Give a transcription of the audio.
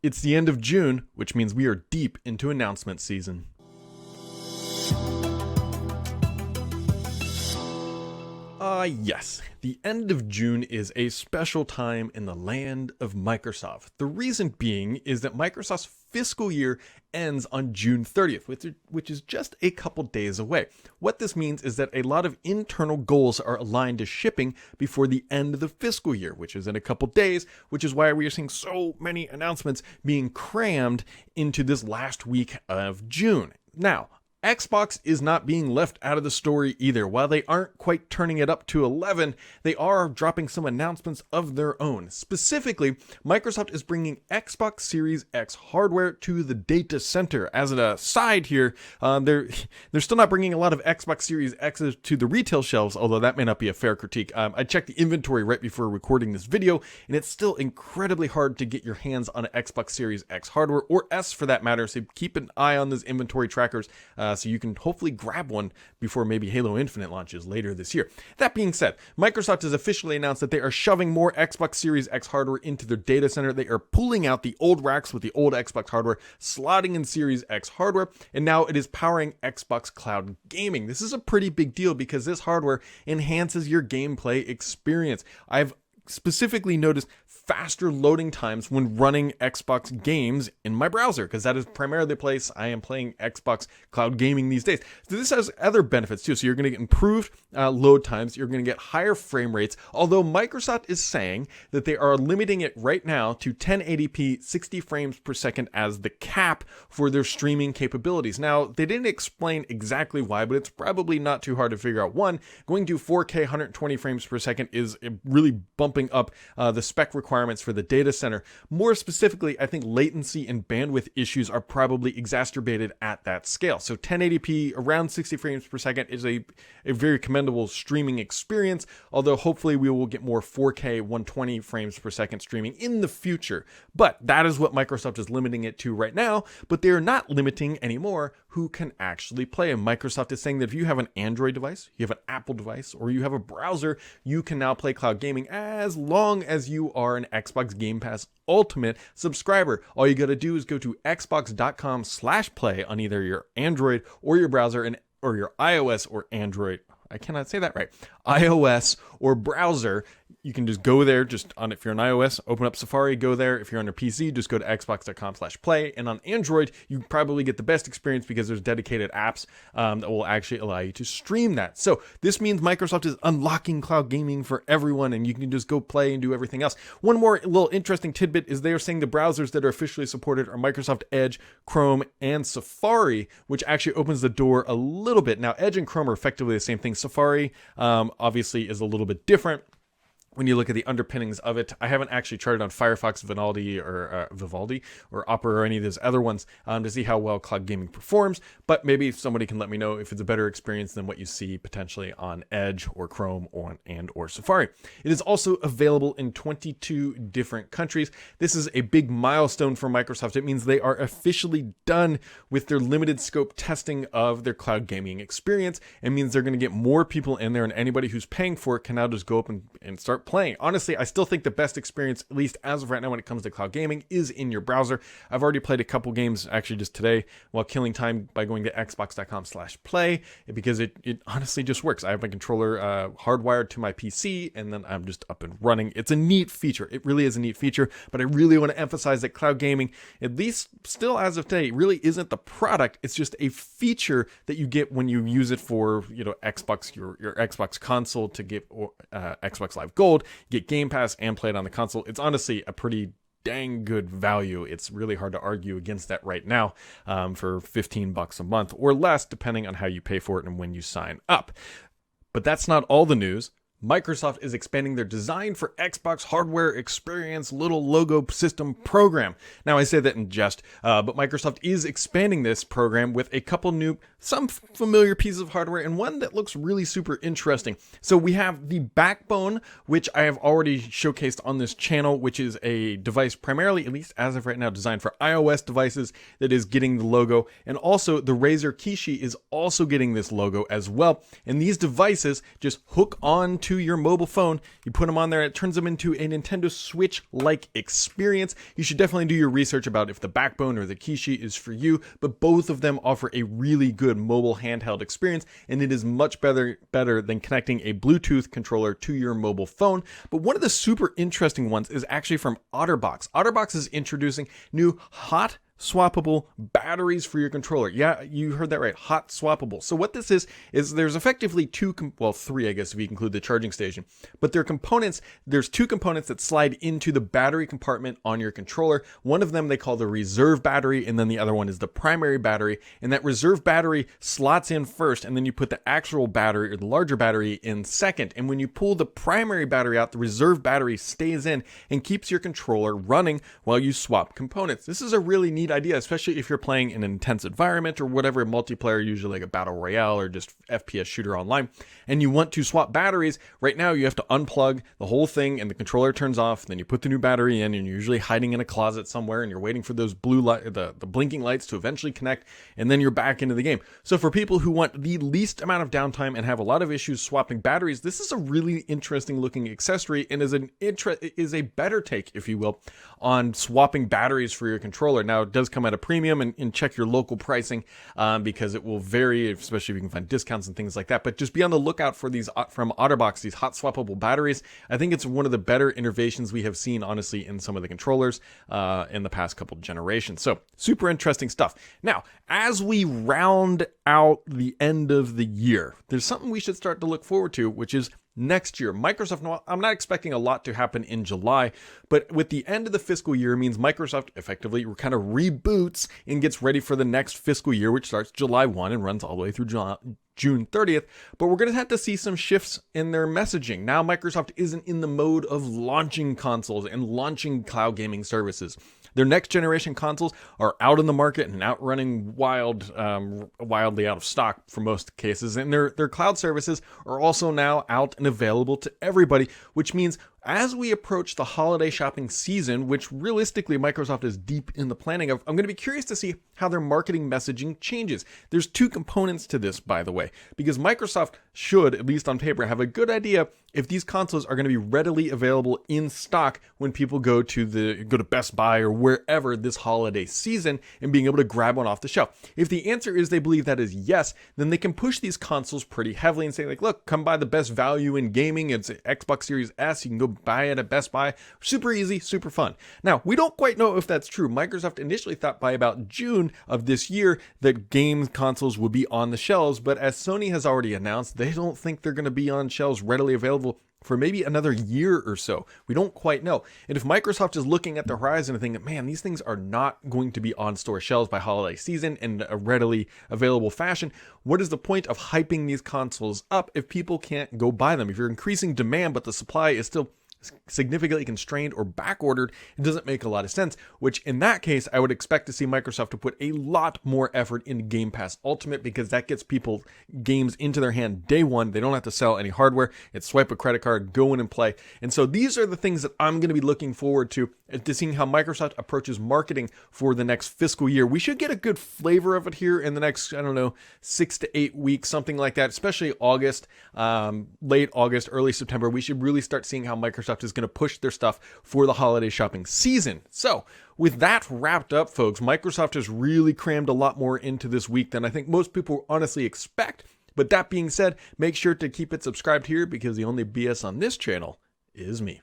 It's the end of June, which means we are deep into announcement season. Yes, the end of June is a special time in the land of Microsoft. The reason being is that Microsoft's fiscal year ends on June 30th, which is just a couple days away. What this means is that a lot of internal goals are aligned to shipping before the end of the fiscal year, which is in a couple days, which is why we are seeing so many announcements being crammed into this last week of June. Now, Xbox is not being left out of the story either. While they aren't quite turning it up to 11, they are dropping some announcements of their own. Specifically, Microsoft is bringing Xbox Series X hardware to the data center. As an aside here, they're still not bringing a lot of Xbox Series X's to the retail shelves, although that may not be a fair critique. I checked the inventory right before recording this video, and it's still incredibly hard to get your hands on an Xbox Series X hardware, or S for that matter, so keep an eye on those inventory trackers so you can hopefully grab one before maybe Halo Infinite launches later this year. That being said, Microsoft has officially announced that they are shoving more Xbox Series X hardware into their data center. They are pulling out the old racks with the old Xbox hardware, slotting in Series X hardware, and now it is powering Xbox Cloud Gaming. This is a pretty big deal because this hardware enhances your gameplay experience. I've specifically noticed faster loading times when running Xbox games in my browser, because that is primarily the place I am playing Xbox Cloud Gaming these days. So this has other benefits too. So you're going to get improved load times. You're going to get higher frame rates, although Microsoft is saying that they are limiting it right now to 1080p 60 frames per second as the cap for their streaming capabilities. Now, they didn't explain exactly why, but it's probably not too hard to figure out. One, going to 4K 120 frames per second is really bumping up the spec requirements for the data center. More specifically, I think latency and bandwidth issues are probably exacerbated at that scale. So 1080p around 60 frames per second is a very commendable streaming experience, although hopefully we will get more 4K 120 frames per second streaming in the future. But that is what Microsoft is limiting it to right now, but they're not limiting anymore who can actually play. And Microsoft is saying that if you have an Android device, you have an Apple device, or you have a browser, you can now play cloud gaming as long as you are an Xbox Game Pass Ultimate subscriber. All you got to do is go to xbox.com/play on either your Android or your browser or your iOS or Android. I cannot say that right. iOS or browser. You can just go there, if you're on iOS, open up Safari, go there. If you're on a PC, just go to xbox.com/play. And on Android, you probably get the best experience because there's dedicated apps that will actually allow you to stream that. So this means Microsoft is unlocking cloud gaming for everyone, and you can just go play and do everything else. One more little interesting tidbit is they are saying the browsers that are officially supported are Microsoft Edge, Chrome, and Safari, which actually opens the door a little bit. Now, Edge and Chrome are effectively the same thing. Safari obviously is a little bit different when you look at the underpinnings of it. I haven't actually tried it on Firefox, Vivaldi, or Opera, or any of those other ones to see how well cloud gaming performs, but maybe somebody can let me know if it's a better experience than what you see potentially on Edge or Chrome or Safari. It is also available in 22 different countries. This is a big milestone for Microsoft. It means they are officially done with their limited scope testing of their cloud gaming experience. It means they're going to get more people in there, and anybody who's paying for it can now just go up and start playing. Honestly, I still think the best experience, at least as of right now when it comes to cloud gaming, is in your browser. I've already played a couple games actually just today while killing time by going to xbox.com/play because it honestly just works. I have my controller hardwired to my PC, and then I'm just up and running. It's a neat feature. It really is a neat feature, but I really want to emphasize that cloud gaming, at least still as of today, really isn't the product. It's just a feature that you get when you use it for, Xbox, your Xbox console to get Xbox Live Gold, get Game Pass, and play it on the console. It's honestly a pretty dang good value. It's really hard to argue against that right now for $15 a month or less, depending on how you pay for it and when you sign up. But that's not all the news. Microsoft is expanding their Design for Xbox Hardware Experience Little Logo System program. Now, I say that in jest, but Microsoft is expanding this program with a couple new, some familiar pieces of hardware, and one that looks really super interesting. So we have the Backbone, which I have already showcased on this channel, which is a device primarily, at least as of right now, designed for iOS devices that is getting the logo. And also the Razer Kishi is also getting this logo as well. And these devices just hook on onto your mobile phone. You put them on there, it turns them into a Nintendo Switch-like experience. You should definitely do your research about if the Backbone or the Kishi is for you, but both of them offer a really good mobile handheld experience, and it is much better than connecting a Bluetooth controller to your mobile phone. But one of the super interesting ones is actually from OtterBox. OtterBox is introducing new hot swappable batteries for your controller. Yeah, you heard that right. Hot swappable. So what this is there's effectively three, I guess, if you include the charging station. But there's two components that slide into the battery compartment on your controller. One of them they call the reserve battery, and then the other one is the primary battery. And that reserve battery slots in first, and then you put the actual battery or the larger battery in second. And when you pull the primary battery out, the reserve battery stays in and keeps your controller running while you swap components. This is a really neat idea, especially if you're playing in an intense environment or whatever, multiplayer, usually like a battle royale or just FPS shooter online, and you want to swap batteries. Right now you have to unplug the whole thing and the controller turns off, then you put the new battery in, and you're usually hiding in a closet somewhere and you're waiting for those blue light, the blinking lights to eventually connect, and then you're back into the game. So for people who want the least amount of downtime and have a lot of issues swapping batteries, this is a really interesting looking accessory and is a better take, if you will, on swapping batteries for your controller. Now it does come at a premium, and check your local pricing because it will vary, especially if you can find discounts and things like that. But just be on the lookout for these from OtterBox, these hot swappable batteries. I think it's one of the better innovations we have seen, honestly, in some of the controllers in the past couple generations. So super interesting stuff. Now, as we round out the end of the year, there's something we should start to look forward to, which is next year. Microsoft, I'm not expecting a lot to happen in July, but with the end of the fiscal year means Microsoft effectively kind of reboots and gets ready for the next fiscal year, which starts July 1 and runs all the way through June 30th. But we're going to have to see some shifts in their messaging. Now Microsoft isn't in the mode of launching consoles and launching cloud gaming services. Their next generation consoles are out in the market and out running wildly out of stock for most cases. And their cloud services are also now out and available to everybody, which means as we approach the holiday shopping season, which realistically Microsoft is deep in the planning of, I'm going to be curious to see how their marketing messaging changes. There's two components to this, by the way, because Microsoft should, at least on paper, have a good idea if these consoles are going to be readily available in stock when people go to Best Buy or wherever this holiday season and being able to grab one off the shelf. If the answer is they believe that is yes, then they can push these consoles pretty heavily and say, like, look, come buy the best value in gaming. It's Xbox Series S. You can go buy it at Best Buy. Super easy, super fun. Now, we don't quite know if that's true. Microsoft initially thought by about June of this year that game consoles would be on the shelves, but as Sony has already announced, they don't think they're going to be on shelves readily available for maybe another year or so. We don't quite know. And if Microsoft is looking at the horizon and thinking, man, these things are not going to be on store shelves by holiday season in a readily available fashion, what is the point of hyping these consoles up if people can't go buy them? If you're increasing demand, but the supply is still significantly constrained or back ordered, it doesn't make a lot of sense, which in that case, I would expect to see Microsoft to put a lot more effort into Game Pass Ultimate, because that gets people games into their hand day one. They don't have to sell any hardware. It's swipe a credit card, go in and play. And so these are the things that I'm going to be looking forward to seeing how Microsoft approaches marketing for the next fiscal year. We should get a good flavor of it here in the next, 6 to 8 weeks, something like that, especially August, late August, early September. We should really start seeing how Microsoft is going to push their stuff for the holiday shopping season. So with that wrapped up, folks, Microsoft has really crammed a lot more into this week than I think most people honestly expect. But that being said, make sure to keep it subscribed here, because the only BS on this channel is me.